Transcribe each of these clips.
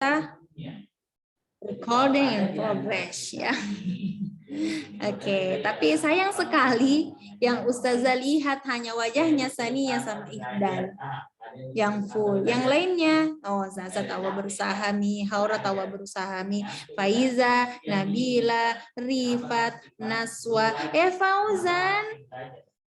ternyata recording in progress ya. Oke, tapi sayang sekali yang Ustazah lihat hanya wajahnya Sania sama Iqdal yang full. Yang lainnya, oh Zaza tawa berusaha mi, Haura tawa berusaha mi, Faiza, Nabila, Rifat, Naswa, Fauzan.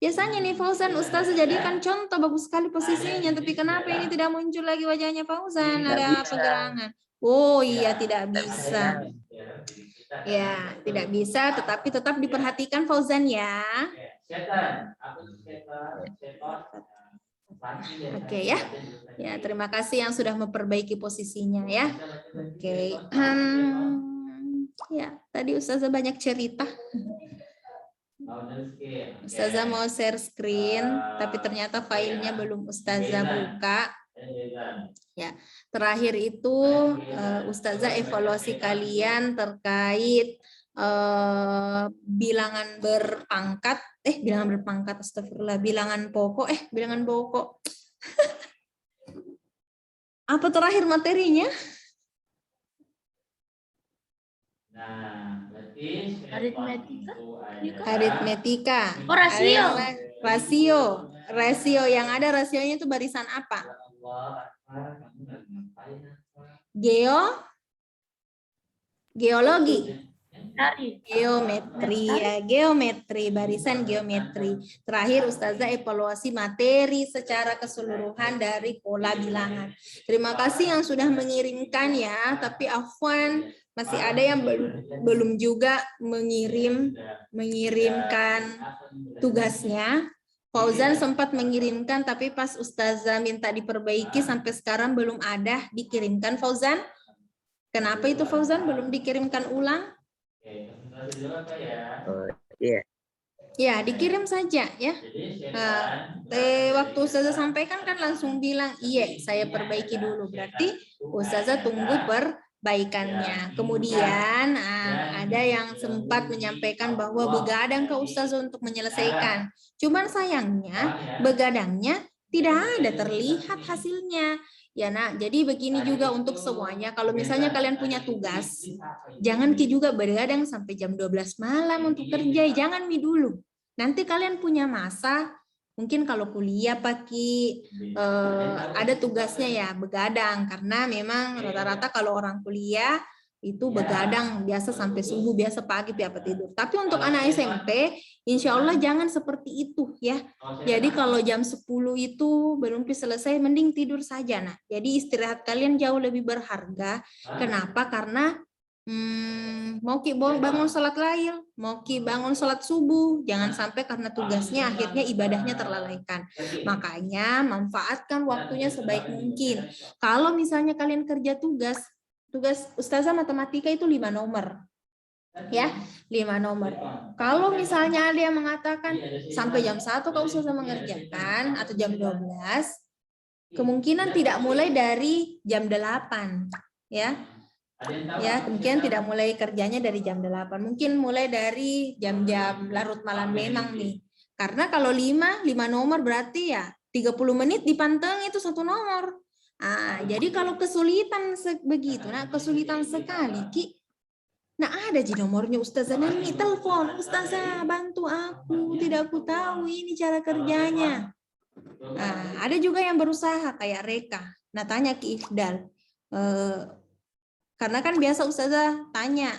Biasanya nih Fauzan Ustazah jadikan contoh bagus sekali posisinya, tapi kenapa ini tidak muncul lagi wajahnya Fauzan? Ada pergerangan. Oh iya, tidak bisa. Ya, tidak bisa, tetapi tetap diperhatikan Fauzan ya. Oke ya. Ya, terima kasih yang sudah memperbaiki posisinya ya. Oke. Ya, tadi Ustazah banyak cerita. Ustazah mau share screen, tapi ternyata filenya belum Ustazah buka. Ya, terakhir itu Ustazah evaluasi kalian terkait bilangan berpangkat, astagfirullah, bilangan pokok, apa terakhir materinya? Nah, berarti aritmetika. Oh, rasio. Rasio yang ada rasionya itu barisan apa? Geologi. Geometri, barisan geometri. Terakhir Ustazah evaluasi materi secara keseluruhan dari pola bilangan. Terima kasih yang sudah mengirimkan ya, tapi afwan masih ada yang belum juga mengirimkan tugasnya. Fauzan sempat mengirimkan, tapi pas Ustazah minta diperbaiki sampai sekarang belum ada dikirimkan. Fauzan, kenapa itu Fauzan belum dikirimkan ulang? Ya, dikirim saja ya. Waktu Ustazah sampaikan kan langsung bilang, iya saya perbaiki dulu. Berarti Ustazah tunggu perbaikannya. Kemudian ada yang sempat menyampaikan bahwa begadang ke Ustazah untuk menyelesaikan. Cuman sayangnya begadangnya tidak ada terlihat hasilnya. Ya nak, jadi begini juga untuk semuanya. Kalau misalnya kalian punya tugas, jangan juga begadang sampai jam 12 malam untuk kerja. Jangan dulu. Nanti kalian punya masa, mungkin kalau kuliah pagi ada tugasnya ya begadang. Karena memang rata-rata kalau orang kuliah itu begadang biasa sampai subuh, biasa pagi apa tidur. Tapi untuk anak SMP, insya Allah jangan seperti itu ya. Jadi kalau jam 10 itu belum selesai, mending tidur saja. Nah, jadi istirahat kalian jauh lebih berharga. Kenapa? Karena mau bangun sholat lail, mau bangun sholat subuh, jangan sampai karena tugasnya akhirnya ibadahnya terlalaikan. Makanya manfaatkan waktunya sebaik mungkin. Kalau misalnya kalian kerja tugas Ustazah matematika itu 5 nomor. Ya, 5 nomor. Kalau misalnya ada yang mengatakan sampai jam 1 kau Ustazah mengerjakan atau jam 12, kemungkinan tidak mulai dari jam 8, ya. Ya, kemungkinan tidak mulai kerjanya dari jam 8. Mungkin mulai dari jam-jam larut malam memang nih. Karena kalau 5 nomor berarti ya 30 menit dipanteng itu 1 nomor. Jadi kalau kesulitan begitu, nah kesulitan sekali, Ki. Nah ada di nomornya Ustazah Nani, telepon, Ustazah bantu aku, tidak aku tahu ini cara kerjanya. Nah, ada juga yang berusaha kayak Reka. Nah tanya Ki Ifdal, karena kan biasa Ustazah tanya,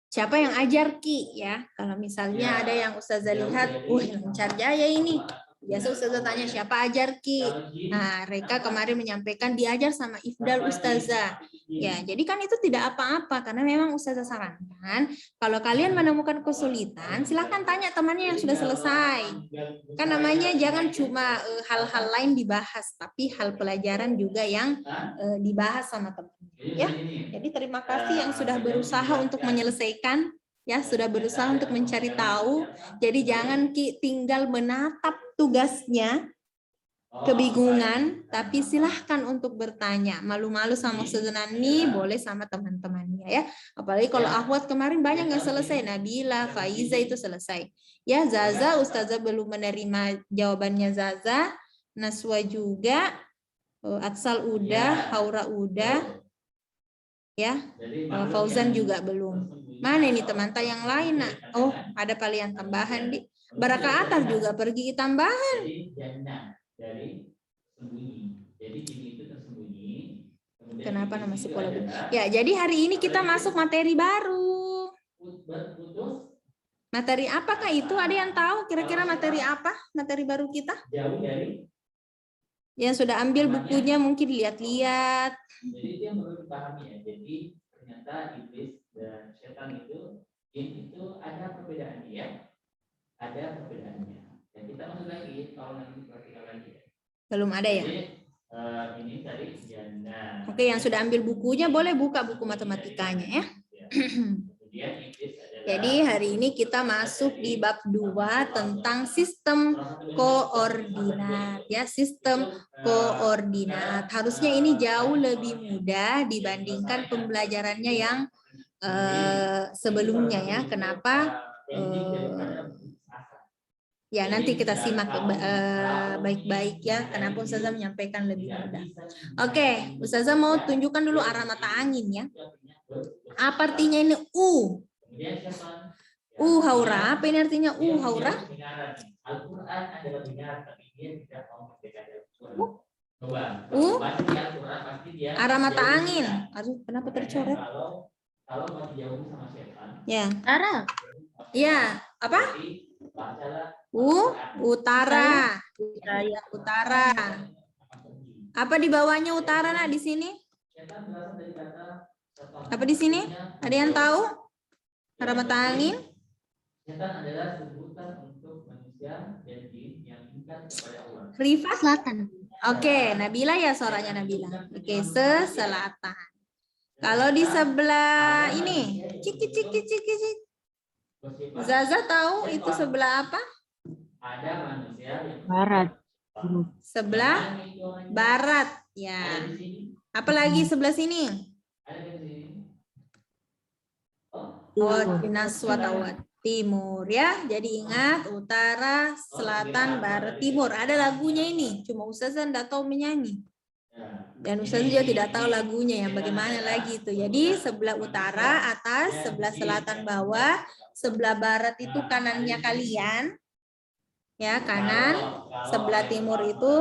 siapa yang ajar Ki ya? Kalau misalnya ada yang Ustazah lihat, lancar jaya ini. Biasa Ustazah tanya siapa ajar Ki. Nah, Reka kemarin menyampaikan diajar sama Ifdal Ustazah. Ya, jadi kan itu tidak apa-apa karena memang Ustazah sarankan kalau kalian menemukan kesulitan, silakan tanya temannya yang sudah selesai. Kan namanya jangan cuma hal-hal lain dibahas, tapi hal pelajaran juga yang dibahas sama teman. Ya, jadi terima kasih yang sudah berusaha untuk menyelesaikan. Ya, sudah berusaha untuk mencari tahu. Jadi jangan Ki tinggal menatap tugasnya, kebingungan, tapi silahkan untuk bertanya. Malu-malu sama Ustazah Nani, boleh sama teman-temannya ya. Apalagi kalau Ahwat kemarin banyak yang selesai, Nabila, Faiza itu selesai. Ya, Zaza, Ustazah belum menerima jawabannya Zaza, Naswa juga. Atsal udah, Haura udah, ya. Fauzan juga belum. Mana ini teman-teman yang lain, nak? Oh, ada palian tambahan di Baraka atas juga pergi tambahan. Kenapa nama psikologi? Ya, jadi hari ini kita masuk materi baru. Materi apakah itu? Ada yang tahu kira-kira materi apa? Materi baru kita? Yang sudah ambil bukunya mungkin lihat-lihat. Jadi itu yang perlu dipahami ya. Jadi ternyata iblis dan setan itu, jin itu ada perbedaannya ya. Ada perbedaannya. Dan kita masuk lagi kalau nanti praktikal lagi ya. Belum ada ya? Jadi, ini tadi jana. Oke, yang sudah ambil bukunya boleh buka buku matematikanya ya. Kemudian iblis adalah, jadi hari ini kita masuk di bab 2 tentang sistem koordinat ya, sistem koordinat. Harusnya ini jauh lebih mudah dibandingkan pembelajarannya yang sebelumnya ya. Kenapa? Ya, nanti kita simak baik-baik ya. Kenapa Ustazah menyampaikan lebih mudah. Oke, Ustazah mau tunjukkan dulu arah mata angin ya. Apa artinya ini U? Haura. Apa ini artinya haura? Al-Quran adalah benar, tapi dia tidak mau mendekati Al-Quran. Arah mata angin. Aduh, kenapa tercoret? Kalau masih jauh sama setan. Ya. Arah. Ya, apa? Utara. Wilayah utara. Apa di bawahnya utara, nak, di sini? Apa di sini? Ada yang tahu? Arah mata angin? Setan adalah sebutan untuk manusia dan jin yang tingkat kepada Allah. Rifa selatan. Oke, Nabila ya suaranya Nabila. Oke, selatan. Kalau di sebelah ini, ciki. Zaza tahu itu sebelah apa? Ada manusia yang barat. Sebelah barat, ya. Apalagi sebelah sini? Naswatawat timur ya. Jadi ingat utara, selatan, barat, timur. Ada lagunya ini. Cuma Ustazah tidak tahu menyanyi. Dan Ustazah juga tidak tahu lagunya yang bagaimana lagi itu. Jadi sebelah utara atas, sebelah selatan bawah, sebelah barat itu kanannya kalian. Ya, kanan, sebelah timur itu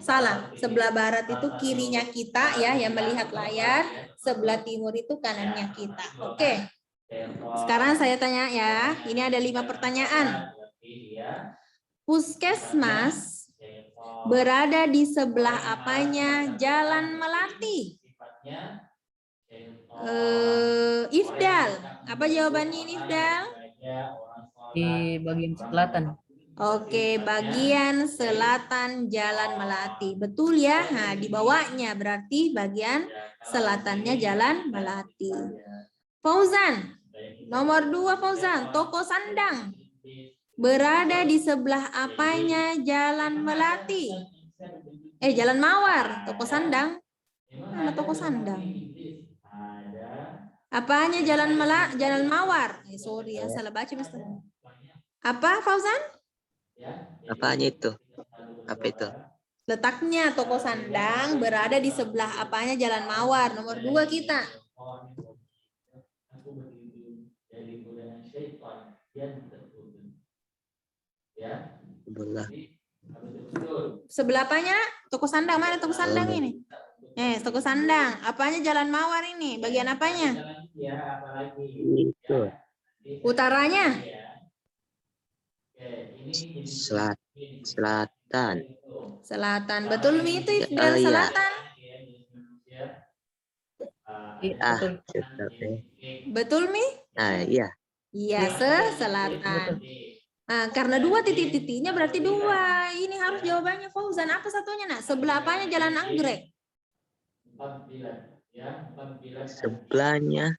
salah. Sebelah barat itu kirinya kita ya yang melihat layar, sebelah timur itu kanannya kita. Oke. Sekarang saya tanya ya, ini ada 5 pertanyaan. Puskesmas berada di sebelah apanya Jalan Melati? Ifdal. Apa jawabannya ini, Ifdal? Di bagian selatan. Oke, bagian selatan Jalan Melati. Betul ya? Nah, di bawahnya berarti bagian selatannya Jalan Melati. Fauzan, nomor 2 Fauzan, Toko Sandang berada di sebelah apanya Jalan Melati? Jalan Mawar, Toko Sandang. Mana Toko Sandang? Apanya Jalan Mawar? Sorry ya, salah baca Mister. Apa Fauzan? Apanya itu? Apa itu? Letaknya Toko Sandang berada di sebelah apanya Jalan Mawar. Nomor 2 kita. Sebelah apanya? Toko Sandang. Mana Toko Sandang ini? Toko Sandang. Apanya Jalan Mawar ini? Bagian apanya? Itu. Utaranya? Selatan. Selatan. Betul Mi itu dari selatan. Betul Mi? Iya. Iya, selatan. Nah, karena 2 titik-titiknya berarti 2. Ini harus jawabannya Fauzan. Apa satunya, nak? Sebelah apanya Jalan Anggrek? Sebelahnya.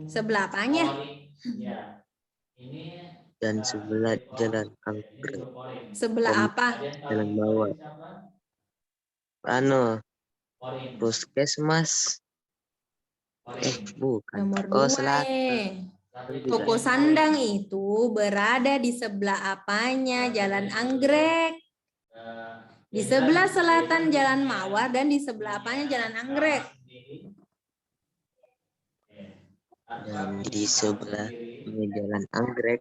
Sebelah apanya? Dan sebelah Jalan Anggrek. Sebelah apa? Jalan Mawar. Puskesmas. Bukan. Nomor 2. Selatan. Toko Sandang itu berada di sebelah apanya Jalan Anggrek? Di sebelah selatan Jalan Mawar dan di sebelah apanya Jalan Anggrek? Dan di sebelah Jalan Anggrek.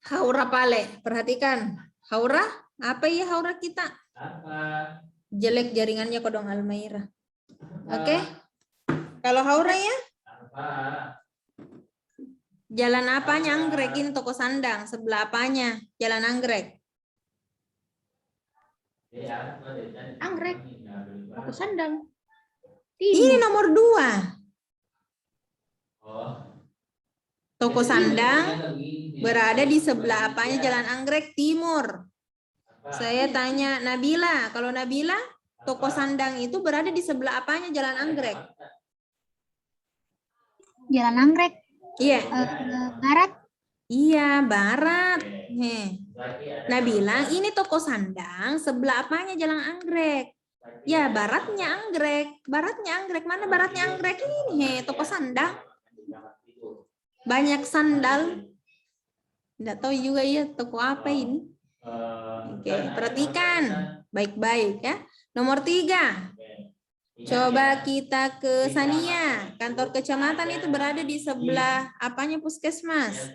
Haura Pale, perhatikan. Haura, apa ya haura kita? Jelek jaringannya Kodong Almaira. Oke. Kalau haura ya? Jalan apanya Anggrek? Ini toko sandang. Sebelah apanya? Jalan Anggrek. Anggrek. Toko sandang. Ini nomor 2. Toko sandang berada di sebelah apanya Jalan Anggrek? Timur. Saya tanya Nabila, kalau Nabila, toko sandang itu berada di sebelah apanya Jalan Anggrek? Jalan Anggrek. Iya. Barat. Iya, barat. Nabila, ini toko sandang sebelah apanya Jalan Anggrek? Ya, baratnya Anggrek. Baratnya Anggrek. Mana baratnya Anggrek ini? Toko sandang. Banyak sandal. Tidak tahu juga ya toko apa ini. Oke, perhatikan baik-baik ya. Nomor 3. Coba kita ke Sania. Kantor kecamatan itu berada di sebelah apanya puskesmas?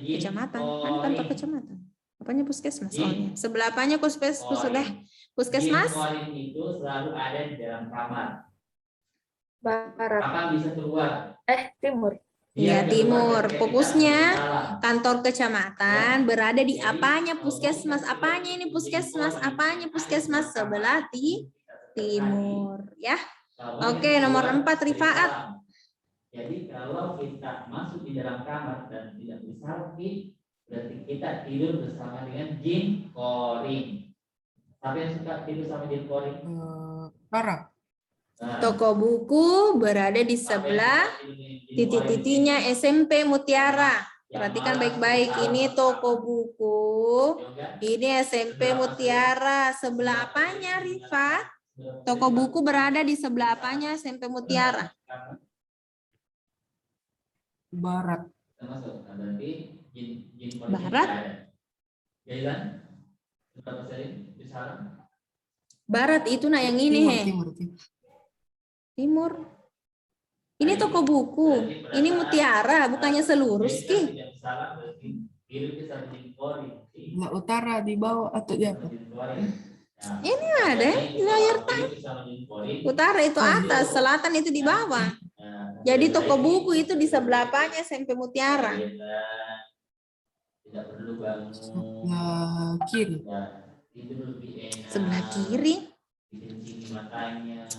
Kecamatan, kan kantor kecamatan. Apanya puskesmas? Oh ya. Sebelah apanya puskesmas? Itu selalu ada di dalam kamar. Barat. Kapan bisa keluar? Timur. Iya, timur. Fokusnya kantor kecamatan berada di apanya puskesmas? Apanya ini puskesmas? Apanya puskesmas? Sebelah timur, ya. Oke, nomor 4 Rifaat. Jadi kalau kita masuk di dalam kamar dan tidak bersalin, berarti kita tidur bersama dengan jin koring. Siapa yang suka tidur sama jin koring? Barat. Toko buku berada di sebelah titik-titiknya SMP Mutiara. Perhatikan baik-baik, ini toko buku, ini SMP Mutiara. Sebelah apanya, Rifat? Toko buku berada di sebelah apanya SMP Mutiara? Barat. Barat. Barat itu nah yang ini, he. Timur. Ini toko buku. Ini Mutiara, bukannya selurus, Ki. Nah, utara di bawah atau di atas? Ini ada layar tang. Utara itu atas, selatan itu di bawah. Jadi toko buku itu di sebelah apanya SMP Mutiara? Tidak perlu bangun. Sebelah kiri. Sebelah kiri.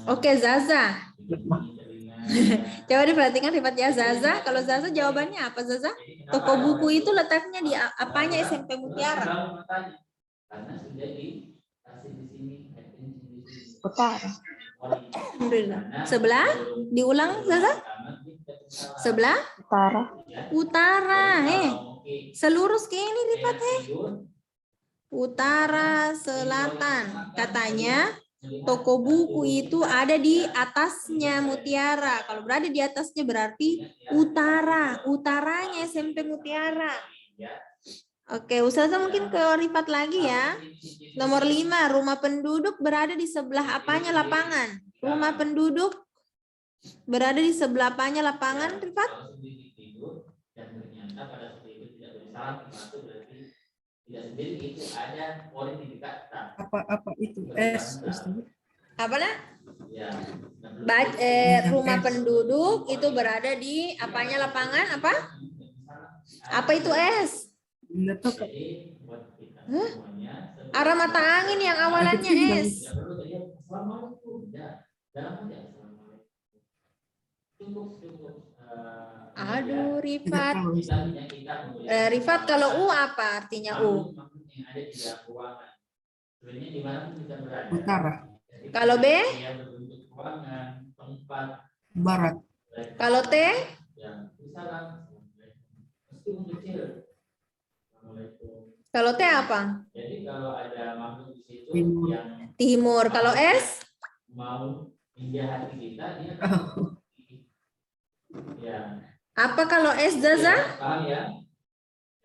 Oke, Zaza. Coba diperhatikan Rifat ya, Zaza. Kalau Zaza jawabannya apa, Zaza? Toko buku itu letaknya di apanya SMP Mutiara? Karena sudah dikasih di sini. Utara. Alhamdulillah. Sebelah? Diulang, Zaza? Sebelah? Utara. Utara. Selurus ke ini, Rifat, Utara, selatan. Katanya toko buku itu ada di atasnya Mutiara. Kalau berada di atasnya berarti utara. Utaranya SMP Mutiara. Oke, Ustazah mungkin ke Rifat lagi ya. Nomor 5, rumah penduduk berada di sebelah apanya lapangan? Rumah penduduk berada di sebelah apanya lapangan, Rifat? Apa itu? S. Apa nah? Rumah penduduk itu berada di apanya lapangan? Apa? Apa itu S? Hah? Arah mata angin yang awalannya S. Aduh, Rifat. Rifat, kalau U apa artinya U? Utara. Kalau B? Barat. Kalau T? Kalau T apa? Jadi kalau ada makhluk di situ Timur. yang Timur. Kalau S? mau injak hati kita, dia ya. Apa kalau S, Zaza? Paham ya?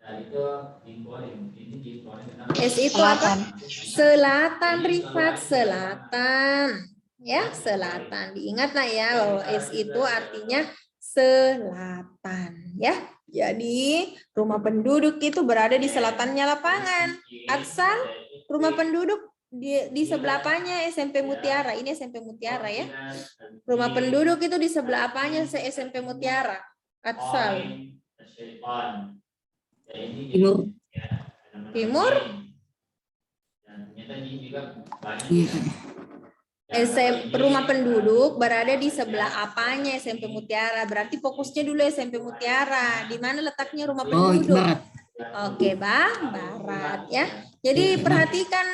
Nah, itu inform. Ini inform. S itu apa? Selatan, Rifat. Selatan. Ya, selatan. Diingat lah ya bahwa S itu artinya selatan. Ya, jadi rumah penduduk itu berada di selatannya lapangan. Aksal, rumah penduduk di sebelah apanya SMP Mutiara? Ini SMP Mutiara ya. Rumah penduduk itu di sebelah apanya SMP Mutiara? Aksal. Timur. Timur. Rumah penduduk berada di sebelah apanya SMP Mutiara? Berarti fokusnya dulu SMP Mutiara. Di mana letaknya rumah Oh, itu penduduk? barat. Oke, Bang, barat ya. Jadi perhatikan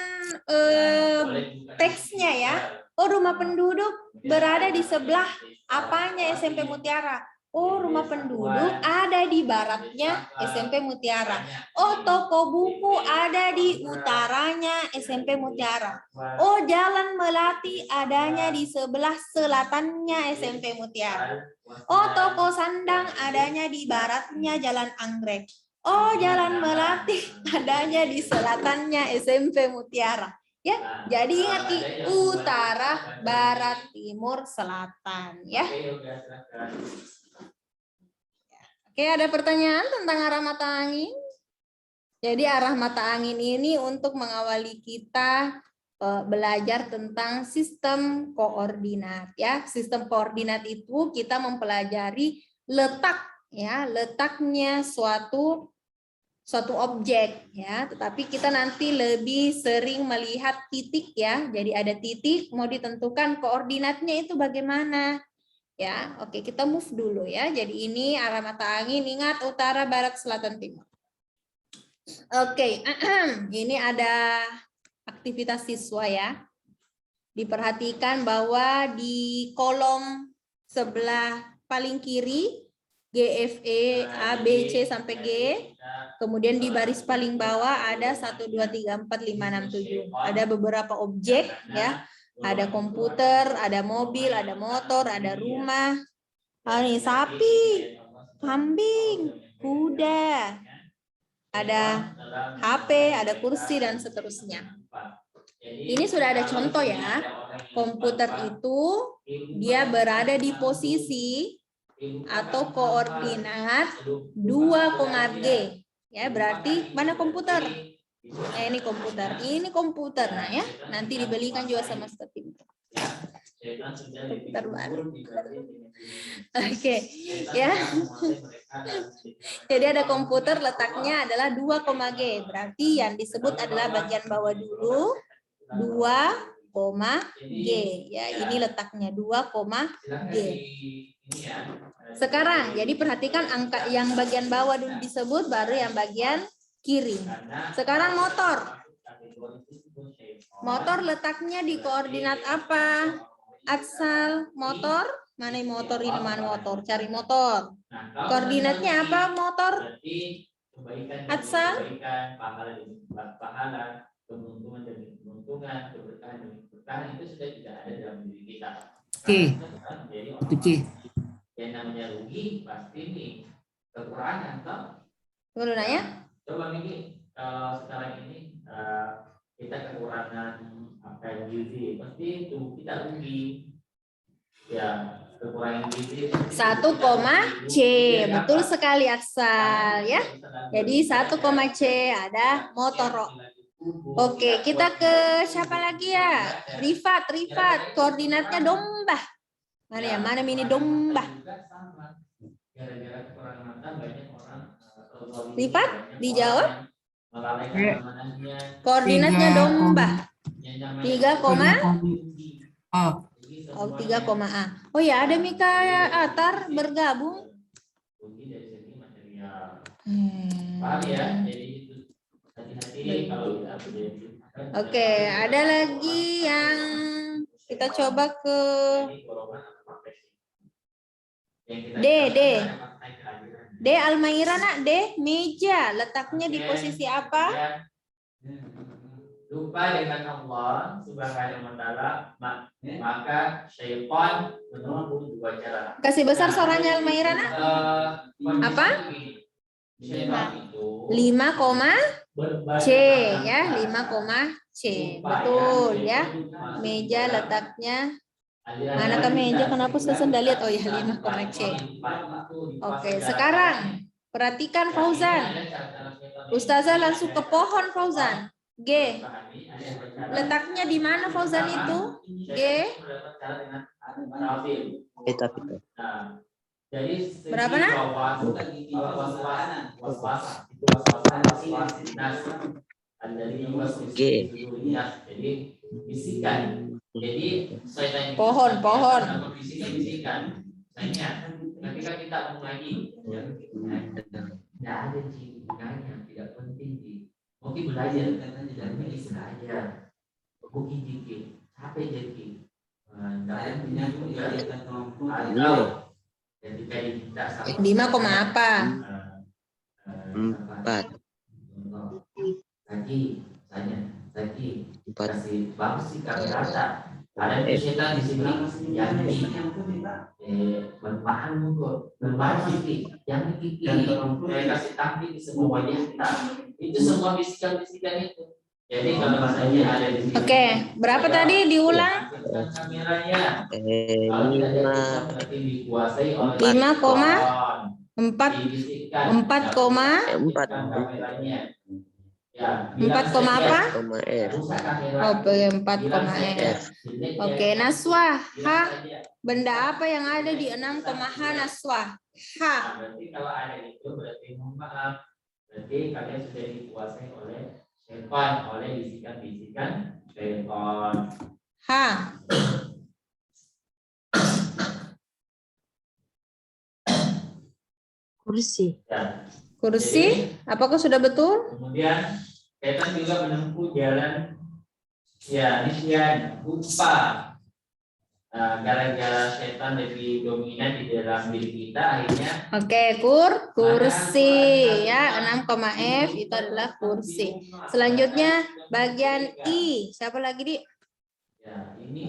teksnya ya. Oh, rumah penduduk berada di sebelah apanya SMP Mutiara? Oh, rumah penduduk ada di baratnya SMP Mutiara. Oh, toko buku ada di utaranya SMP Mutiara. Oh, Jalan Melati adanya di sebelah selatannya SMP Mutiara. Oh, toko sandang adanya di baratnya Jalan Anggrek. Oh, Jalan Melati adanya di selatannya SMP Mutiara. Ya, jadi ingat di utara, barat, timur, selatan ya. Oke, ada pertanyaan tentang arah mata angin? Jadi arah mata angin ini untuk mengawali kita belajar tentang sistem koordinat ya. Sistem koordinat itu kita mempelajari letak ya, letaknya suatu objek ya, tetapi kita nanti lebih sering melihat titik ya. Jadi ada titik mau ditentukan koordinatnya itu bagaimana. Ya, oke, kita move dulu ya. Jadi ini arah mata angin, ingat utara, barat, selatan, timur. Oke, ini ada aktivitas siswa ya. Diperhatikan bahwa di kolom sebelah paling kiri GFE A B C sampai G. Kemudian di baris paling bawah ada 1 2 3 4 5 6 7. Ada beberapa objek ya. Ada komputer, ada mobil, ada motor, ada rumah. Ini sapi, kambing, kuda. Ada HP, ada kursi dan seterusnya. Ini sudah ada contoh ya. Komputer itu dia berada di posisi atau koordinat 2, G. Ya, berarti mana komputer? Ini komputer. Ini komputer. Nah ya, nanti dibelikan juga sama seperti itu. Komputer baru. Oke, ya. Jadi ada komputer letaknya adalah 2, G. Berarti yang disebut adalah bagian bawah dulu 2, G. Ya, ini letaknya 2, G. Sekarang, jadi perhatikan angka yang bagian bawah dulu disebut, baru yang bagian kiri. Sekarang motor. Motor letaknya di koordinat apa? Aksal motor. Mana motor ini? Mana motor? Cari motor. Koordinatnya apa motor? Aksal. Itu sudah tidak ada dalam diri kita. Oke. Itu C. Yang namanya rugi pasti nih kekurangan toh. Tunggu nanya. Coba Miki, kalau sekarang ini kita kekurangan apa yang gizi, pasti tubuh kita rugi. Ya, kekurangan gizi 1, C. Betul sekali Aksal ya. Jadi 1, C ada motor. Oke, kita ke siapa lagi ya? Rifat, koordinatnya domba. Mana ya? Mana mini domba? Rifat, dijawab. Koordinatnya domba. 3, Oh, 3, Oh ya, ada Mika Atar bergabung. Oke, ada lagi yang kita coba ke D Almaira nak, D meja letaknya di posisi apa? lupa dengan Allah Subhanahu wa taala, maka syaitan menempuh dua cara. Kasih besar suaranya Almairana. Apa? 5, C ya, 5, C. Betul ya. Meja letaknya mana ke meja? Kenapa saya sudah lihat? Oh ya, 5, C. Oke, sekarang perhatikan Fauzan. Ustazah langsung ke pohon Fauzan. G. Letaknya di mana Fauzan itu? G. Tapi Berapa nak? G. Jadi bisikan. Jadi Pohon. Bisikan. Ketika kita mengaji, tidak ada gunanya, tidak penting. Mungkin belajar karena tidak belajar. Mungkin dikit, capek jadi. Ketika kita 5, apa? 4. Tadi 4. kasih bagus sih kata. Ada setan di sini yang berbahan kok, yang gigi. Saya kasih tampil di semua wajah kita. Itu semua bisikan-bisikan itu. Jadi kalau bahasanya ada di sini. Oke, berapa tadi diulang? Kameranya. 5. 4, apa? 4, Oh, 4, Oke, Naswa. H. Benda apa yang ada di 6, H, Naswa? H. Berarti kalau ada itu berarti mohon maaf. Berarti kalian sudah dikuasai oleh syaitan, oleh bisikan-bisikan syaitan. H. Kursi. Ya. Kursi. Apakah sudah betul? Kemudian setan juga menempuh jalan ya nisyan lupa. Gara-gara setan lebih dominan di dalam diri kita akhirnya. Oke, kursi ya, 6, F itu adalah kursi. Selanjutnya bagian I. Siapa lagi di? Ya, ini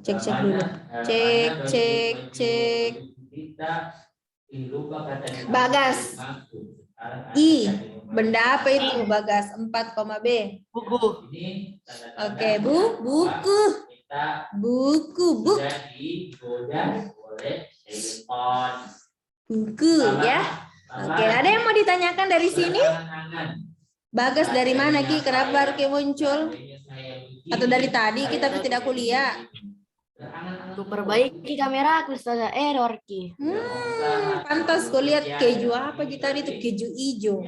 Cek dulu. Cek. Kita lupa kata Bagas. I. Benda apa itu Bagas? 4, B. Buku. Oke, buku. Buku. Sudah digoda oleh syaitan. Buku ya. Oke, ada yang mau ditanyakan dari sini? Bagas dari mana Ki? Kenapa Ki muncul? Atau dari tadi kita tidak kuliah? Perbaiki kamera aku Ustazah, error Ki. Pantas ku lihat keju apa Ki tadi itu, keju hijau.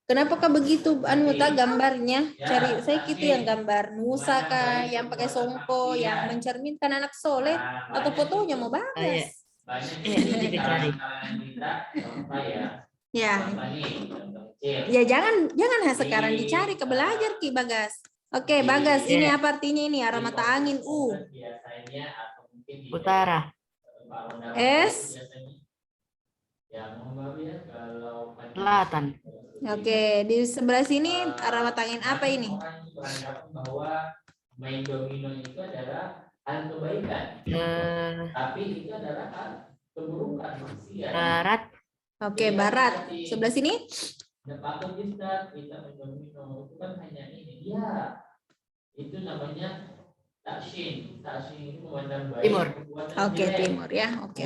Kenapakah begitu Anuta gambarnya? Cari saya gitu yang gambar Nusa kah, yang pakai songko, yang mencerminkan anak soleh, atau fotonya mau Bagas? Ya. Ya jangan sekarang dicari ke belajar Ki Bagas. Oke, Bagas, ini apa artinya ini? Arah mata angin Utara. S. Selatan. Oke, di sebelah sini arah mata angin apa ini? Bahwa main domino itu adalah hal kebaikan. Tapi itu adalah hal keburukan manusia. Barat. Oke, barat. Sebelah sini? Patut kita main domino itu kan hanya ini. Ya, itu namanya taksin. Taksin itu memandang baik. Timur. Oke, timur ya. Oke.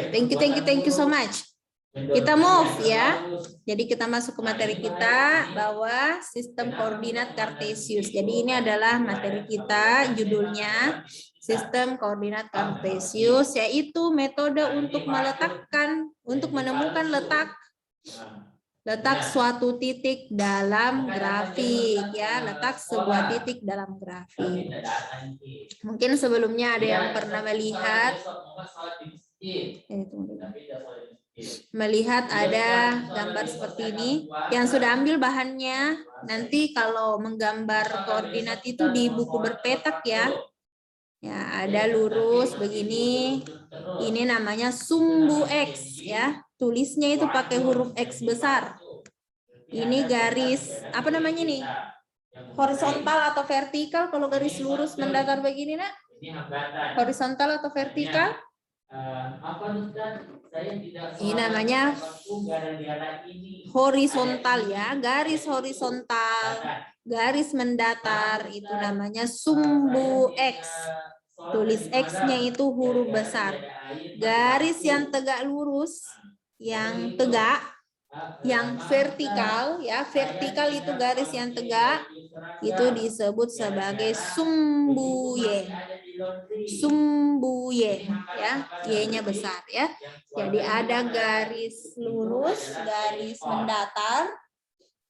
Thank you so much. Kita move ya. Jadi kita masuk ke materi kita bahwa sistem koordinat Kartesius. Jadi ini adalah materi kita, judulnya sistem koordinat Kartesius, yaitu metode untuk menemukan letak suatu titik dalam grafik ya, letak sebuah titik dalam grafik. Mungkin sebelumnya ada yang pernah melihat ada gambar seperti ini yang sudah ambil bahannya. Nanti kalau menggambar koordinat itu di buku berpetak ya. Ya, ada lurus begini. Ini namanya sumbu X ya. Tulisnya itu pakai huruf X besar. Ini garis apa namanya nih? Horizontal atau vertikal kalau garis lurus mendatar begini, Nak? Ini hambatan. Horizontal atau vertikal? Apa Ustaz? Saya tidak Ini namanya horizontal ya, garis horizontal, garis mendatar itu namanya sumbu X. Tulis X-nya itu huruf besar. Garis yang tegak lurus, yang tegak, yang vertikal ya, vertikal itu garis yang tegak itu disebut sebagai sumbu Y. Sumbu Y ya, Y-nya besar ya. Jadi ada garis lurus, garis mendatar,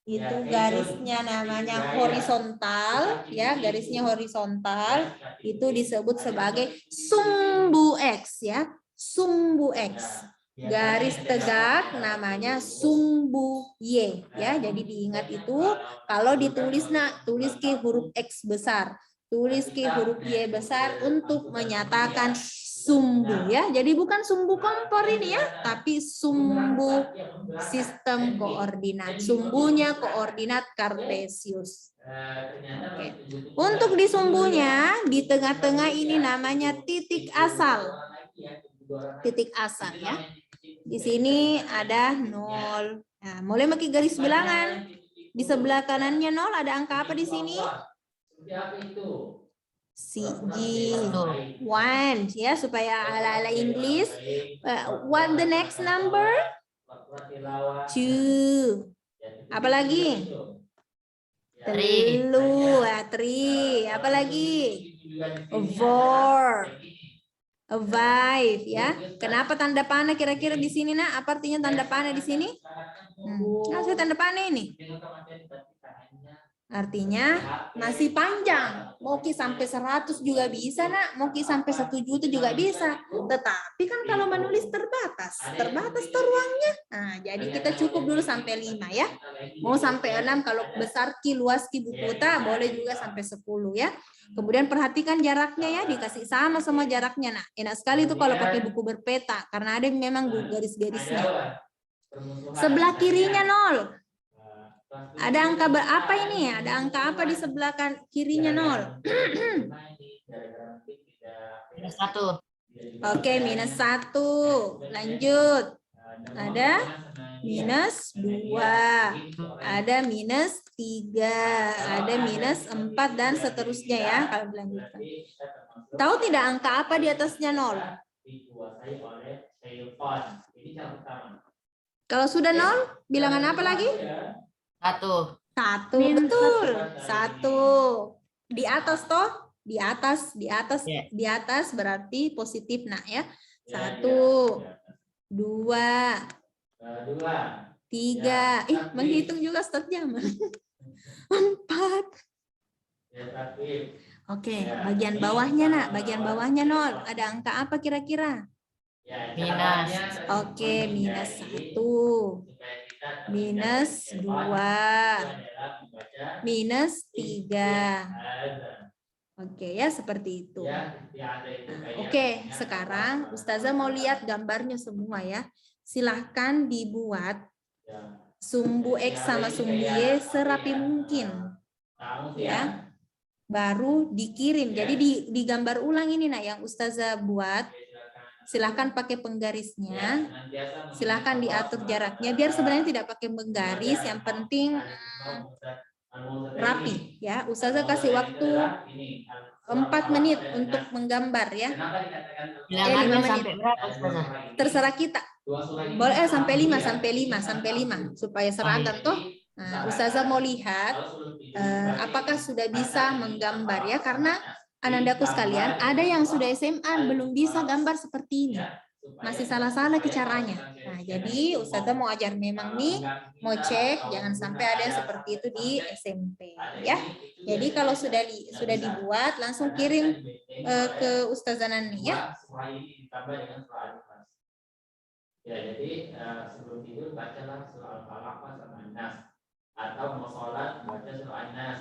itu garisnya namanya horizontal ya, garisnya horizontal itu disebut sebagai sumbu X ya, sumbu X. Garis tegak namanya sumbu Y ya. Jadi diingat itu kalau ditulis, Nak, tulis ke huruf X besar, tulis ke huruf Y besar untuk menyatakan sumbu ya. Jadi bukan sumbu kompor ini ya, tapi sumbu sistem koordinat. Sumbunya koordinat kartesius. Oke. Untuk di sumbunya di tengah-tengah ini namanya titik asal. Titik asal ya. Di sini ada 0. Nah, mulai pakai garis bilangan. Di sebelah kanannya 0 ada angka apa di sini? Siji, 1 ya, supaya ala-ala Inggris. What the next number? 2. Apa lagi? 3. 3. Apa lagi? 4. 5 ya. Kenapa tanda panah kira-kira di sini, Nak? Apa artinya tanda panah di sini? Saya tanda panah ini. Artinya masih panjang. Mau sampai 100 juga bisa, Nak. Mau sampai 1 juta juga bisa. Tetapi kan kalau menulis terbatas ruangnya. Nah, jadi kita cukup dulu sampai 5 ya. Mau sampai 6 kalau besar luas buku peta boleh juga sampai 10 ya. Kemudian perhatikan jaraknya ya, dikasih sama semua jaraknya. Nah, enak sekali itu kalau pakai buku berpeta karena ada memang garis-garisnya. Sebelah kirinya 0. Ada angka berapa ini? Ada angka apa di sebelah kirinya 0? -1. Oke, -1. Lanjut. Ada -2. Ada -3. Ada -4 dan seterusnya ya kalau dilanjutkan. Tahu tidak angka apa di atasnya 0? Kalau sudah 0, bilangan apa lagi? 1. 1, betul. 1. Di atas toh? Di atas berarti positif, Nak ya. 1, 2, 3. Menghitung juga Ustaz Jamal. 4. Oke, bagian bawahnya, Nak. Bagian bawahnya 0. Ada angka apa kira-kira? Minus. Oke, -1. -2. -3. Oke ya, seperti itu. Oke, sekarang Ustazah mau lihat gambarnya semua ya. Silahkan dibuat sumbu X sama sumbu Y serapi mungkin. Ya. Baru dikirim. Jadi digambar ulang ini, Nak, yang Ustazah buat. Silahkan pakai penggarisnya, silahkan diatur jaraknya, biar sebenarnya tidak pakai penggaris, yang penting rapi ya. Ustazah kasih waktu 4 menit untuk menggambar ya. 5 menit. Sampai berapa, Ustazah? Terserah kita. Boleh sampai 5 supaya seragam toh. Nah, Ustazah mau lihat apakah sudah bisa menggambar ya, karena Anandaku sekalian, ada yang sudah SMA belum bisa gambar seperti ini. Masih salah-salah caranya. Nah, jadi Ustazah mau ajar memang nih, mau cek jangan sampai ada yang seperti itu di SMP ya. Jadi kalau sudah dibuat langsung kirim ke Ustazah Nani ya. Ya, jadi sebelum tidur bacalah surah Al-Falaq sama An-Nas, atau mau sholat baca surah An-Nas.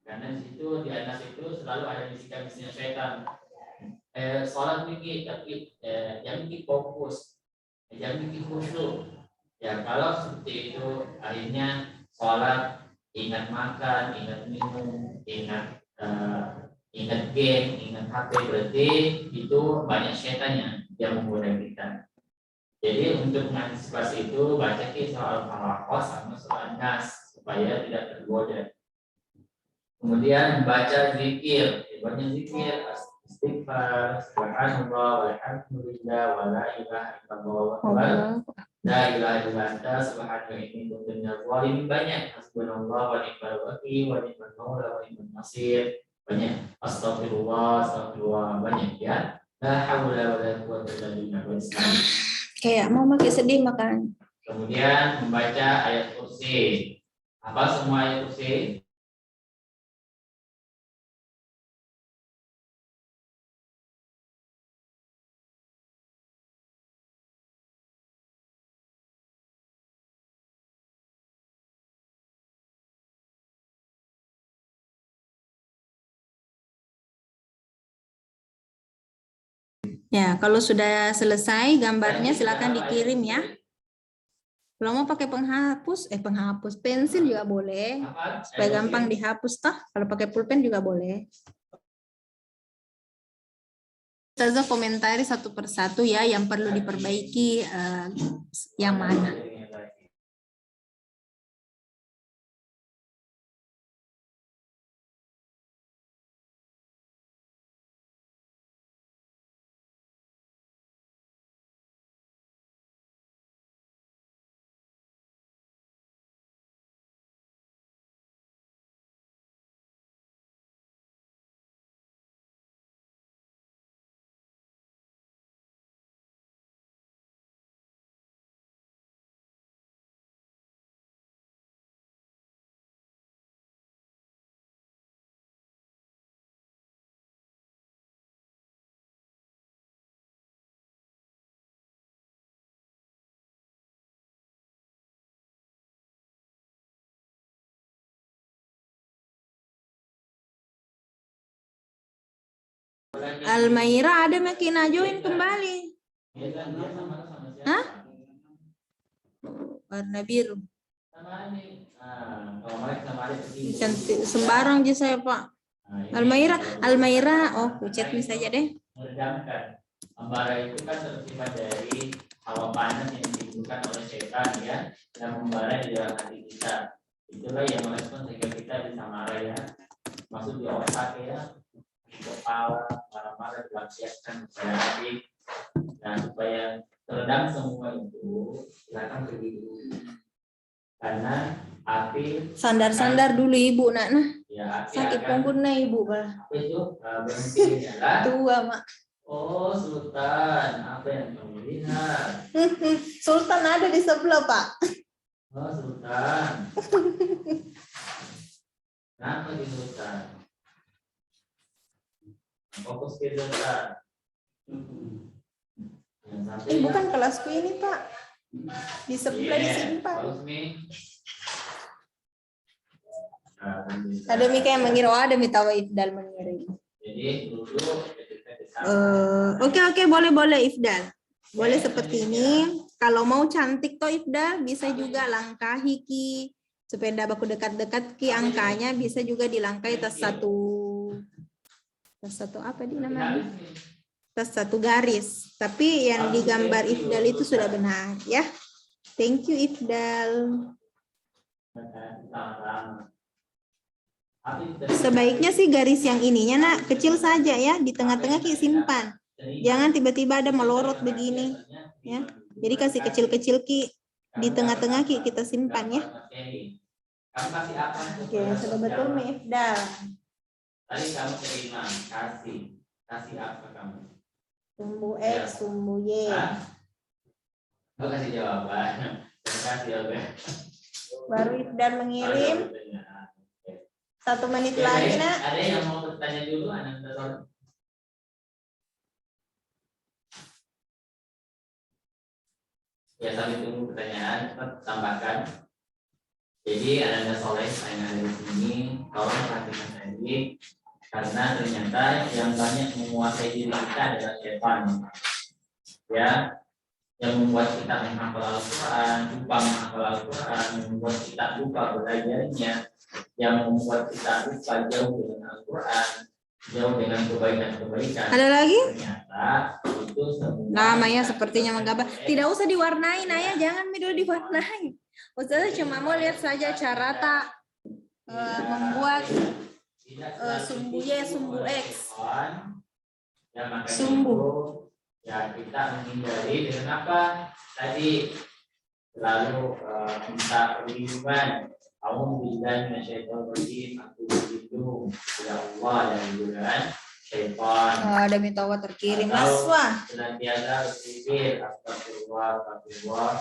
Karena di situ di Anas itu selalu ada bisikan-bisikan setan. Sholat mikir, tapi jangan mikir fokus, jangan mikir khusyuk. Ya kalau seperti itu akhirnya sholat ingat makan, ingat minum, ingat game, ingat HP, berarti itu banyak setannya yang menggoda kita. Jadi untuk mengantisipasi itu baca surah Al-Falaq sama surah An-Nas supaya tidak tergoda. Kemudian baca zikir, banyak zikir, istighfar, subhanallah, walhamdulillah, wala ilaha illallah, la ilaha illa anta, subhanaka inni kuntu minadz zalimin. Banyak hasbunallah wa ni'mal wakil, wa ni'mal maula wa ni'mal nasir. Banyak astagfirullah, astagfirullah, banyak ya. La haula wala quwwata illa billah. Kayak mau makin sedih makan. Kemudian membaca ayat kursi. Apa semua ayat kursi? Ya, kalau sudah selesai gambarnya silakan dikirim ya. Kalau mau pakai penghapus pensil juga boleh. Supaya gampang dihapus toh. Kalau pakai pulpen juga boleh. Ustazah komentari satu persatu ya yang perlu diperbaiki yang mana. Almaira ada makin join kembali. Hah? Warna biru. Cantik sembarang aja saya Pak. Almaira, oh chat nih saja deh. Meredamkan. Amarah itu kan tercipta dari hawa panas yang ditimbulkan oleh setan ya, yang membara di dalam hati kita. Itulah yang merespon sehingga kita bisa marah ya. Masuk di otak ya, di kepala, marah-marah dilampiaskan supaya adik. Nah supaya teredam semua itu, silakan pergi dulu. Karena api Sandar-sandar dulu ibu nak nah. Ya, Sakit punggungnya ibu bah. Apa itu? Berhenti lah. Tua mak. Oh Sultan, apa yang kamu lihat? Sultan ada di sebelah Pak. Oh Sultan. Kenapa di Sultan? Fokus ke Sultan. Bukan kelasku ini Pak. Di sebelah disimpan. Ada Mika yang mengira, ada Mitawa Ifdal mengirim. Jadi dulu Oke, boleh Ifdal. Boleh seperti ini. Kalau mau cantik toh Ifdal, bisa juga langkahi ki sepeda baku dekat-dekat ki angkanya bisa juga dilangkai tas satu apa di namanya? Tas satu garis. Tapi yang digambar Ifdal itu sudah benar ya. Thank you Ifdal. Sebaiknya sih garis yang ininya nak kecil saja ya, di tengah-tengah ki simpan. Jangan tiba-tiba ada melorot begini ya. Jadi kasih kecil-kecil ki di tengah-tengah ki kita simpan ya. Oke, sudah betul nih Ifdal. Tadi kamu terima kasih apa kamu? Sumbu X, sumbu Y. Aku kasih jawaban. Terima kasih Oke. Baru Ifdal mengirim. 1 menit lagi nak. Ada yang mau bertanya dulu anak ya sambil tunggu pertanyaan tambahkan. Jadi Anda Soleh yang ada di sini tolong perhatikan tadi karena ternyata yang banyak menguasai diri kita adalah setan ya, yang membuat kita menghafal Al-Quran, lupa menghafal Al-Quran, membuat kita lupa belajarnya. yang membuat kita lupa jauh dengan Al-Quran, jauh dengan kebaikan-kebaikan. Ada lagi? Ternyata itu semua Namanya sepertinya menggambar. Tidak usah diwarnai, Naya. Jangan dulu diwarnai. Ustazah cuma mau lihat saja cara tak membuat sumbu Y, sumbu X. Ya, makanya Sumbu. itu, ya kita menghindari dengan apa? Tadi selalu minta perlindungan. Kamu bilang syaitan rajim, aku berlindung kepada Allah dari godaan syaitan. Demi taubat terkirim. Atau Naswa. senantiasa berpikir astagfirullah, astagfirullah.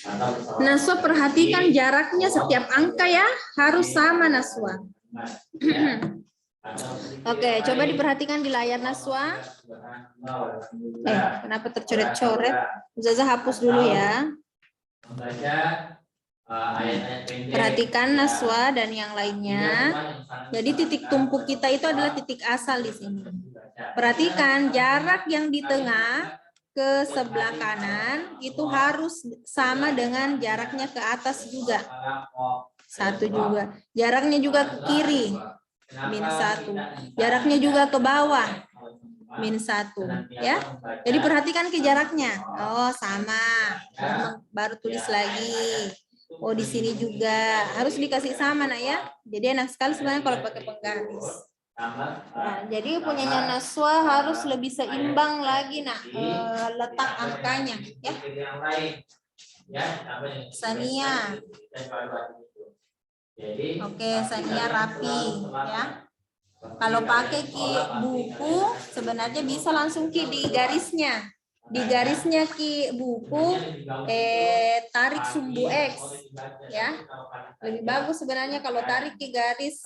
Atau bersalah- Naswa, perhatikan jaraknya setiap angka ya. Harus sama Naswa. Oke, coba diperhatikan di layar Naswa. Kenapa tercoret-coret? Ustazah hapus dulu ya. Membaca ayat-ayat pendek. Perhatikan Naswa dan yang lainnya. Jadi titik tumpu kita itu adalah titik asal di sini. Perhatikan jarak yang di tengah ke sebelah kanan itu harus sama dengan jaraknya ke atas juga. 1 juga. Jaraknya juga ke kiri. -1. Jaraknya juga ke bawah. -1. Ya. Jadi perhatikan ke jaraknya. Oh, sama. Baru tulis lagi. Oh, di sini juga harus dikasih sama, Nak ya. Jadi enak sekali sebenarnya kalau pakai penggaris. Nah, jadi punyanya Naswa harus lebih seimbang lagi, Nak, letak angkanya, ya. Sania. Oke, Sania rapi, ya. Kalau pakai buku, sebenarnya bisa langsung di garisnya. Di garisnya buku, tarik sumbu X, ya. Lebih bagus sebenarnya kalau tarik ke garis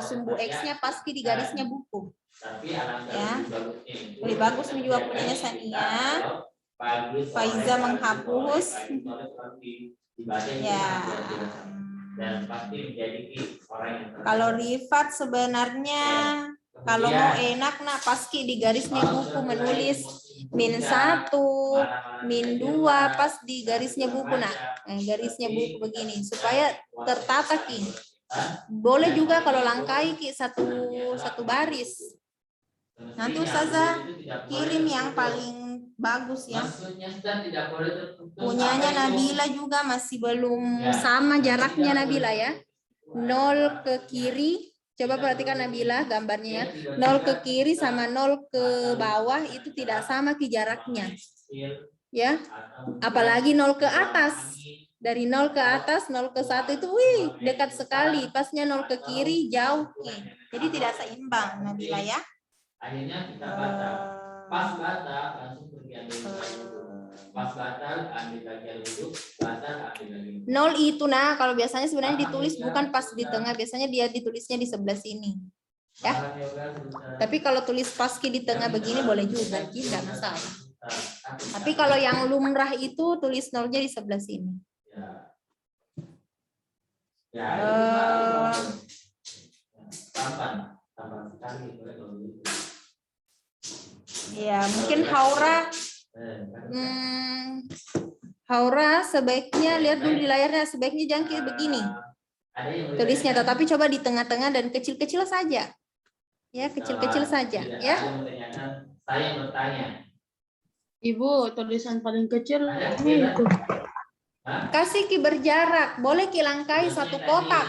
sumbu X-nya pasti di garisnya buku. Ya. Lebih bagus ini juga punyanya Sania. Faiza menghapus. Ya. Kalau Rifat sebenarnya kalau mau enak pasti di garisnya buku menulis -1, -2 pas di garisnya buku garisnya buku begini supaya tertata Boleh juga kalau langkai satu baris. Nanti Ustazah kirim yang paling bagus ya. Punyanya Nabila juga masih belum sama jaraknya Nabila ya. 0 ke kiri. Coba perhatikan Nabila gambarnya ya. 0 ke kiri sama 0 ke bawah itu tidak sama jaraknya. Ya. Apalagi 0 ke atas. Dari 0 ke atas, 0 ke 1 itu dekat sekali. Pasnya 0 ke kiri jauh. Jadi tidak seimbang Nabila ya. Akhirnya kita baca. Pas baca langsung pergi ambil wudhu. Pas baca ambil bagian wudhu, baca ambil lagi. 0 itu kalau biasanya sebenarnya ditulis bukan pas di tengah, biasanya dia ditulisnya di sebelah sini. Ya. Tapi kalau tulis paski di tengah begini boleh juga, tidak masalah. Tapi kalau yang lumrah itu tulis 0-nya di sebelah sini. Ya, mungkin Haura sebaiknya lihat dulu di layarnya, sebaiknya jangan kayak begini tulisnya, tetapi coba di tengah-tengah dan kecil-kecil saja ya, kecil-kecil saja ya. Saya bertanya, Ibu, tulisan paling kecil itu. Kasih berjarak, boleh langkai satu kotak,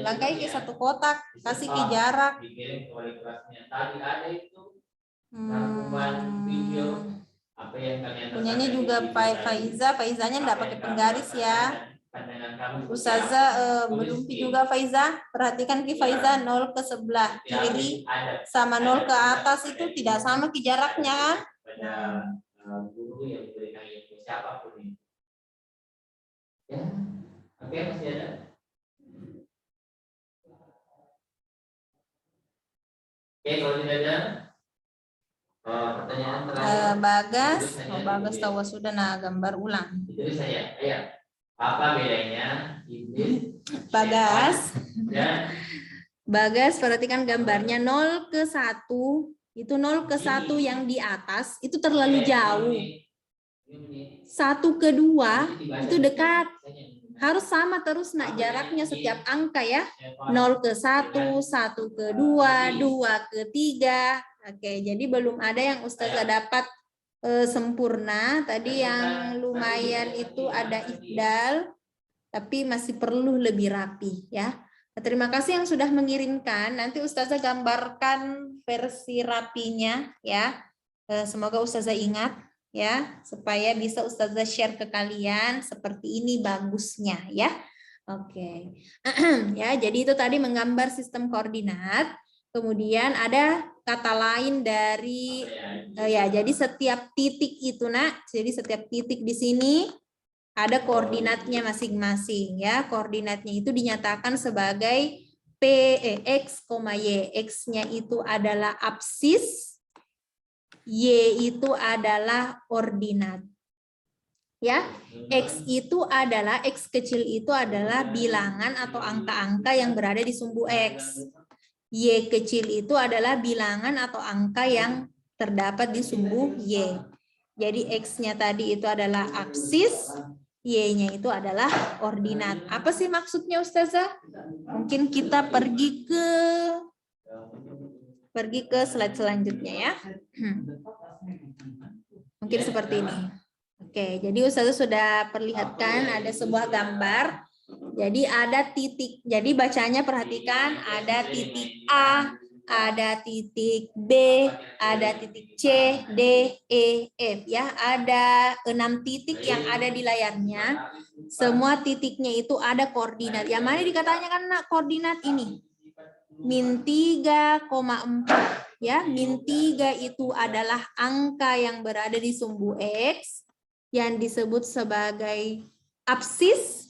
langkai ke satu kotak, kasih jarak. Dikirim ke wali kelasnya. Tadi ada itu. Punyanya juga Faizanya enggak pakai penggaris ya. Ustazah berumpi juga Faiza. Perhatikan Faiza 0 ke sebelah kiri sama 0 ke atas itu tidak sama jaraknya kan? Guru yang memberikan ilmu siapapun ini. Ya, oke, masih ada. Oke, kalau tidak ada pertanyaan terakhir. Bagas tahu sudah gambar ulang. Itu saya. Ayo. Apa bedanya iblis? Bagas perhatikan gambarnya 0 ke 1. Itu 0 ke 1 yang di atas itu terlalu jauh. 1 ke 2 itu dekat. Harus sama terus nak jaraknya setiap angka ya. 0 ke 1, 1 ke 2, 2 ke 3. Oke, jadi belum ada yang Ustazah dapat sempurna. Tadi yang lumayan itu ada Iqdal, tapi masih perlu lebih rapi ya. Nah, terima kasih yang sudah mengirimkan. Nanti Ustazah gambarkan versi rapinya ya. Semoga Ustazah ingat ya, supaya bisa Ustazah share ke kalian seperti ini bagusnya ya. Oke. Ya, jadi itu tadi menggambar sistem koordinat. Kemudian ada kata lain dari ya, jadi setiap titik itu nak, jadi setiap titik di sini ada koordinatnya masing-masing ya. Koordinatnya itu dinyatakan sebagai X, Y. X-nya itu adalah absis, Y itu adalah ordinat. Ya, X itu adalah, X kecil itu adalah bilangan atau angka-angka yang berada di sumbu X. Y kecil itu adalah bilangan atau angka yang terdapat di sumbu Y. Jadi X-nya tadi itu adalah absis, Y-nya itu adalah ordinat. Apa sih maksudnya Ustazah? Mungkin kita pergi ke slide selanjutnya ya. Mungkin seperti ini. Oke, jadi Ustazah sudah perlihatkan ada sebuah gambar. Jadi ada titik, jadi bacanya perhatikan ada titik A, ada titik B, ada titik C, D, E, F ya. Ada 6 titik yang ada di layarnya. Semua titiknya itu ada koordinat. Yang mana dikatanya kan nak koordinat ini? Min 3,4 ya. Min 3 itu adalah angka yang berada di sumbu X yang disebut sebagai absis.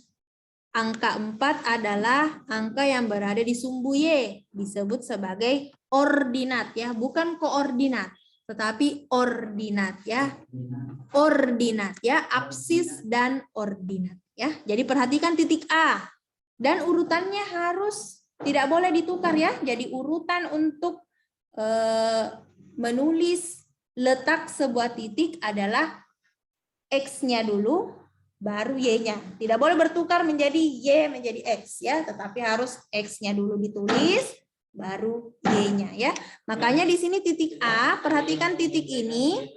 Angka 4 adalah angka yang berada di sumbu Y, disebut sebagai ordinat ya, bukan koordinat, tetapi ordinat ya. Ordinat ya, absis dan ordinat ya. Jadi perhatikan titik A dan urutannya harus tidak boleh ditukar ya. Jadi urutan untuk menulis letak sebuah titik adalah X-nya dulu, baru Y-nya. Tidak boleh bertukar menjadi Y menjadi X ya, tetapi harus X-nya dulu ditulis, baru Y-nya ya. Makanya di sini titik A, perhatikan titik ini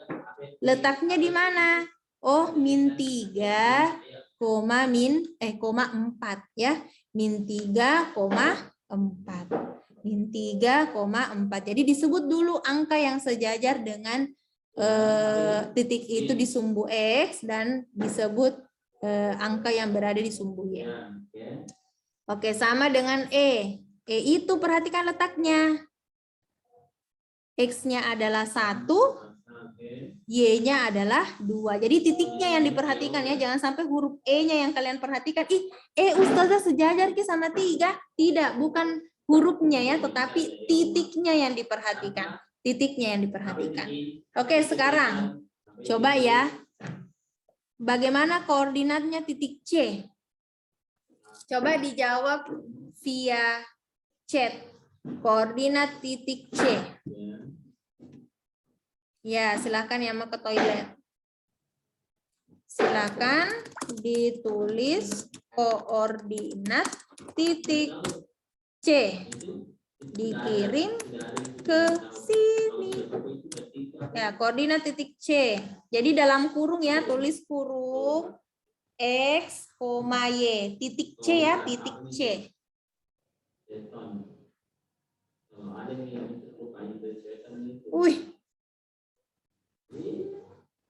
letaknya di mana? Oh, min 3, min 4 ya. Min 3,4. Min 3,4. Jadi disebut dulu angka yang sejajar dengan titik itu di sumbu X dan disebut angka yang berada di sumbu Y. Oke, sama dengan E. E itu perhatikan letaknya. X-nya adalah 1, Y-nya adalah 2. Jadi titiknya yang diperhatikan ya, jangan sampai huruf E-nya yang kalian perhatikan. Ustazah sejajar sama 3. Tidak, bukan hurufnya ya, tetapi titiknya yang diperhatikan. Titiknya yang diperhatikan. Oke, sekarang coba ya. Bagaimana koordinatnya titik C? Coba dijawab via chat. Koordinat titik C. Ya, silakan yang mau ke toilet. Silakan ditulis koordinat titik C. Dikirim ke sini. Ya, koordinat titik C. Jadi dalam kurung ya, tulis kurung X, Y. Titik C ya, titik C.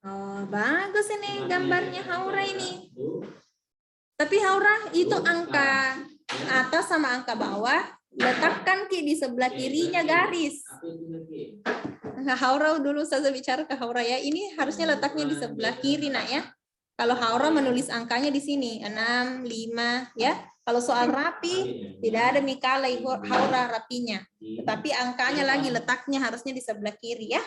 Oh, bagus ini gambarnya Haura ini. Tapi Haura itu angka atas sama angka bawah. Letakkan di sebelah kirinya garis. Haura dulu saya bicara ke Haura ya. Ini harusnya letaknya di sebelah kiri nak ya. Kalau Haura menulis angkanya di sini 6, 5 ya. Kalau soal rapi tidak ada Mikala Haura rapinya. Tetapi angkanya lagi letaknya harusnya di sebelah kiri ya.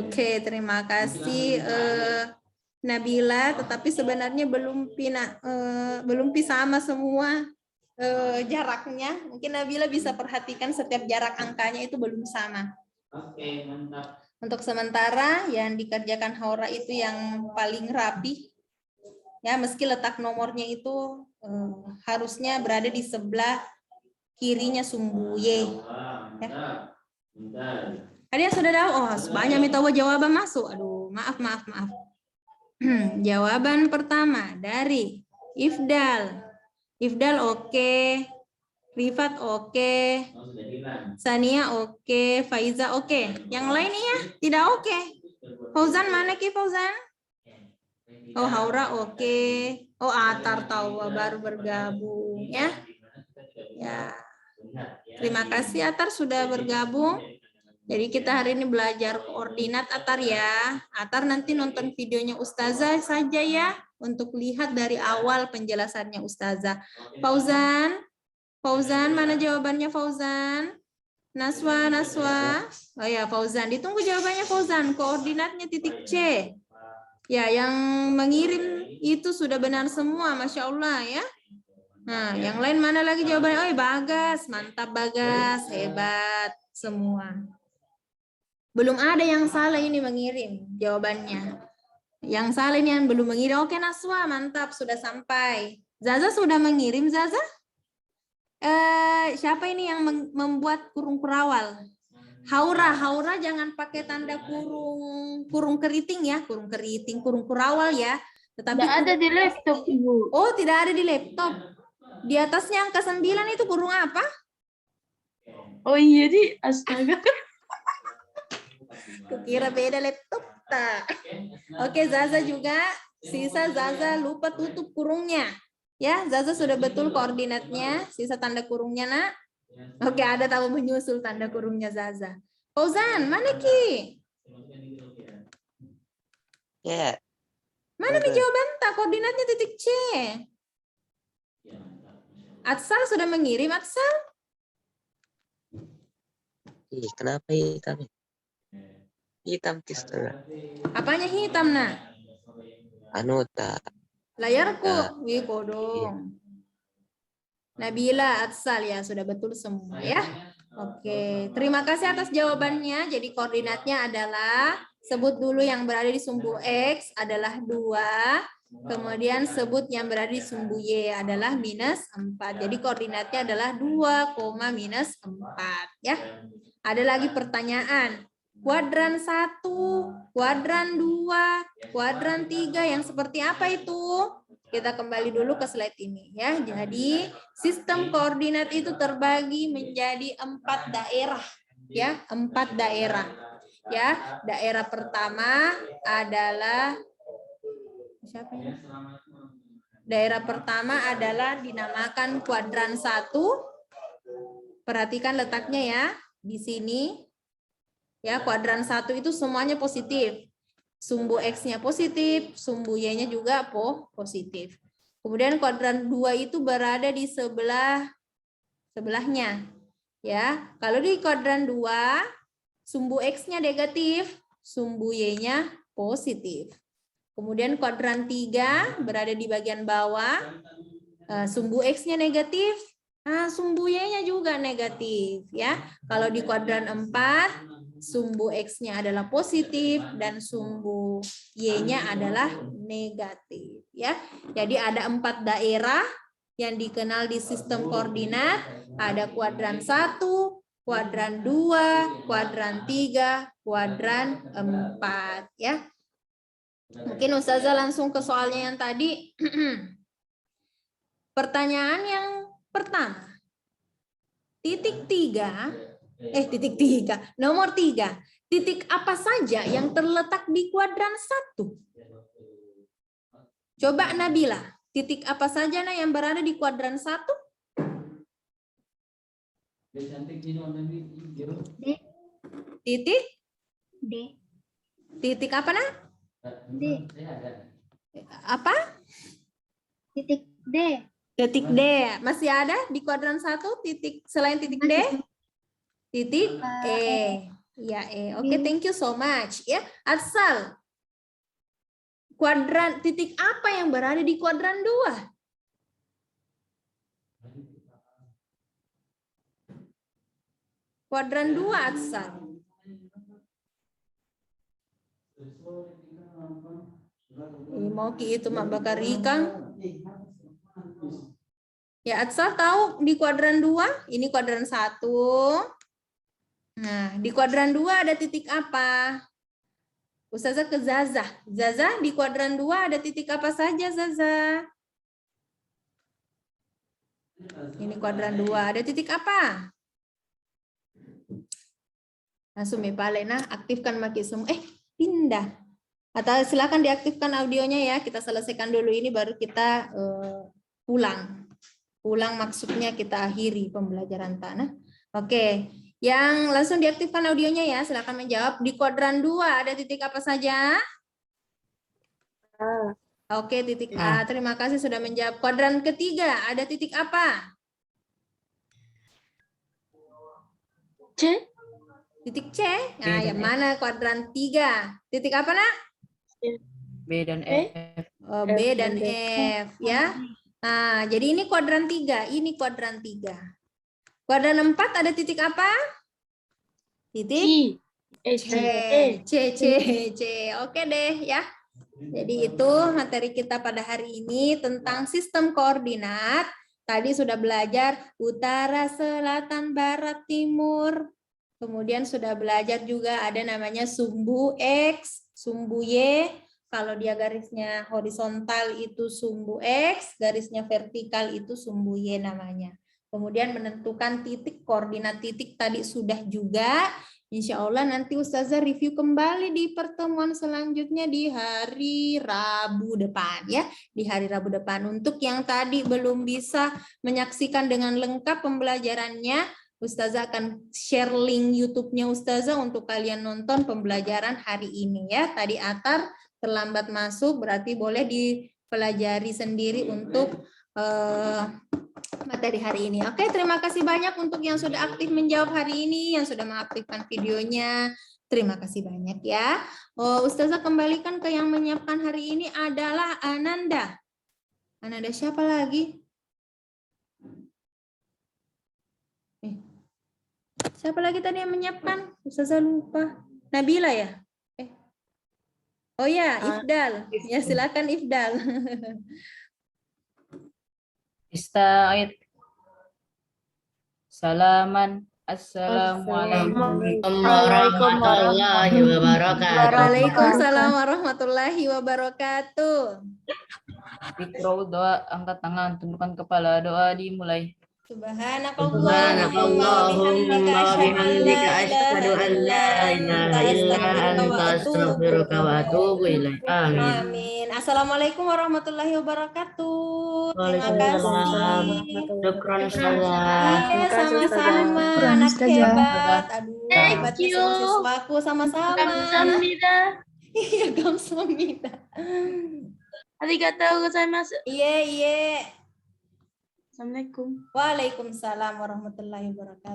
Oke, terima kasih Nabila, tetapi sebenarnya belum sama semua jaraknya. Mungkin Nabila bisa perhatikan setiap jarak angkanya itu belum sama. Oke, mantap. Untuk sementara yang dikerjakan Haura itu yang paling rapi. Ya, meski letak nomornya itu harusnya berada di sebelah kirinya sumbu Y. Ya. Ada yang sudah tahu? Oh, banyak minta jawaban masuk. Aduh, maaf. Jawaban pertama dari Ifdal. Ifdal oke. Rifat oke. Sania oke. Faiza oke. Yang lainnya ya tidak oke. Fauzan mana Ki Fauzan? Oh, Haura oke. Oh, Atar tahu baru bergabung ya. Ya. Terima kasih Atar sudah bergabung. Jadi kita hari ini belajar koordinat Atar ya. Atar nanti nonton videonya Ustazah saja ya untuk lihat dari awal penjelasannya Ustazah. Fauzan, mana jawabannya Fauzan? Naswa. Oh ya, Fauzan. Ditunggu jawabannya Fauzan. Koordinatnya titik C. Ya, yang mengirim itu sudah benar semua. Masya Allah ya. Nah, yang lain mana lagi jawabannya? Oh, Bagas. Mantap Bagas. Hebat semua. Belum ada yang salah ini mengirim jawabannya. Yang salah ini yang belum mengirim. Oke, Naswa. Mantap. Sudah sampai. Zaza sudah mengirim, Zaza? Siapa ini yang membuat kurung kurawal? Haura jangan pakai tanda kurung keriting ya, kurung kurawal ya. Tetapi Tidak ada di laptop, Ibu. Oh, tidak ada di laptop. Di atasnya angka 9 itu kurung apa? Oh iya, di astaga. Kukira beda laptop tak. Oke, Zaza juga. Sisa Zaza lupa tutup kurungnya. Ya, Zaza sudah betul koordinatnya, sisa tanda kurungnya, Nak. Oke, ada tamu menyusul tanda kurungnya Zaza. Fauzan, mana Ki? Ya. Mana nih jawaban tak? Koordinatnya titik C. Atsal sudah mengirim, Atsal? Ih, kenapa hitam? Hitam setengah. Apanya hitam, Nak? Anu tak. Layarku. Wih, kodong. Nabila, Atsal ya, sudah betul semua ya. Oke, terima kasih atas jawabannya. Jadi koordinatnya adalah, sebut dulu yang berada di sumbu X adalah 2, kemudian sebut yang berada di sumbu Y adalah minus 4. Jadi koordinatnya adalah 2, minus 4 ya. Ada lagi pertanyaan. Kuadran 1, kuadran 2, kuadran 3 yang seperti apa itu? Kita kembali dulu ke slide ini ya. Jadi sistem koordinat itu terbagi menjadi 4 daerah ya, 4 daerah. Ya, daerah pertama adalah siapa ini? Daerah pertama adalah dinamakan kuadran 1. Perhatikan letaknya ya di sini. Ya, kuadran 1 itu semuanya positif. Sumbu X-nya positif, sumbu Y-nya juga positif. Kemudian kuadran 2 itu berada di sebelahnya. Ya, kalau di kuadran 2, sumbu X-nya negatif, sumbu Y-nya positif. Kemudian kuadran 3 berada di bagian bawah, sumbu X-nya negatif, sumbu Y-nya juga negatif. Ya, kalau di kuadran 4, sumbu X-nya adalah positif dan sumbu Y-nya adalah negatif ya. Jadi ada 4 daerah yang dikenal di sistem koordinat, ada kuadran 1, kuadran 2, kuadran 3, kuadran 4 ya. Mungkin Ustazah langsung ke soalnya yang tadi. Pertanyaan yang pertama. Nomor 3. Titik apa saja yang terletak di kuadran 1? Coba Nabila, titik apa saja yang berada di kuadran 1? Titik? D. Titik apa, Nak? D. Apa? Titik D. Titik D. Masih ada di kuadran 1 titik selain titik D? Titik E. Ya, E. Oke, thank you so much. Ya, Atsal. Kuadran titik apa yang berada di kuadran 2? Kuadran 2, Atsal. Mau ki itu mak bakar ikan. Ya, Atsa tahu di kuadran 2, ini kuadran 1. Nah, di kuadran 2 ada titik apa? Ustazah ke Zazah. Zazah, di kuadran 2 ada titik apa saja, Zazah? Ini kuadran 2, ada titik apa? Langsung Palena, aktifkan makisum. Pindah. Atau silakan diaktifkan audionya ya. Kita selesaikan dulu ini baru kita pulang. Pulang maksudnya kita akhiri pembelajaran tanah. Oke, yang langsung diaktifkan audionya ya. Silakan menjawab. Di kuadran 2 ada titik apa saja? Oke, titik A. Terima kasih sudah menjawab. Kuadran ketiga ada titik apa? C. Titik C. Nah, yang mana kuadran 3? Titik apa, Nak? B dan F. B dan F ya. Nah, jadi ini kuadran 3, ini kuadran 3. Kuadran 4 ada titik apa? Titik C. Oke deh ya. Jadi itu materi kita pada hari ini tentang sistem koordinat. Tadi sudah belajar utara, selatan, barat, timur. Kemudian sudah belajar juga ada namanya sumbu X, sumbu Y. Kalau dia garisnya horizontal itu sumbu X, garisnya vertikal itu sumbu Y namanya. Kemudian menentukan titik, koordinat titik tadi sudah juga. Insya Allah nanti Ustazah review kembali di pertemuan selanjutnya di hari Rabu depan ya. Di hari Rabu depan. Untuk yang tadi belum bisa menyaksikan dengan lengkap pembelajarannya, Ustazah akan share link YouTube-nya Ustazah untuk kalian nonton pembelajaran hari ini ya. Tadi Atar terlambat masuk berarti boleh dipelajari sendiri untuk materi hari ini. Oke, terima kasih banyak untuk yang sudah aktif menjawab hari ini, yang sudah mengaktifkan videonya. Terima kasih banyak ya. Ustazah kembalikan ke yang menyiapkan hari ini adalah Ananda. Ananda siapa lagi? Siapa lagi tadi yang menyiapkan? Ustazah lupa. Nabila ya? Oh ya, Ifdal. Ya silakan Ifdal. Ista'id. Salaman. Assalamualaikum warahmatullahi wabarakatuh. Waalaikumsalam warahmatullahi wabarakatuh. Iqra'u doa, angkat tangan, tundukkan kepala, doa dimulai. Subhanakallahumma bihamdika asyhadu an la ilaha illa anta astaghfiruka wa atubu ilaik. Amin. Assalamualaikum warahmatullahi wabarakatuh. Terima kasih. Syukran Iya, sama-sama. Anak hebat. Aduh, hebat siswaku sama-sama. 감사합니다. Iya, 감사합니다. 아리가또 고자이마스. Iya. Assalamualaikum. Waalaikumsalam warahmatullahi wabarakatuh.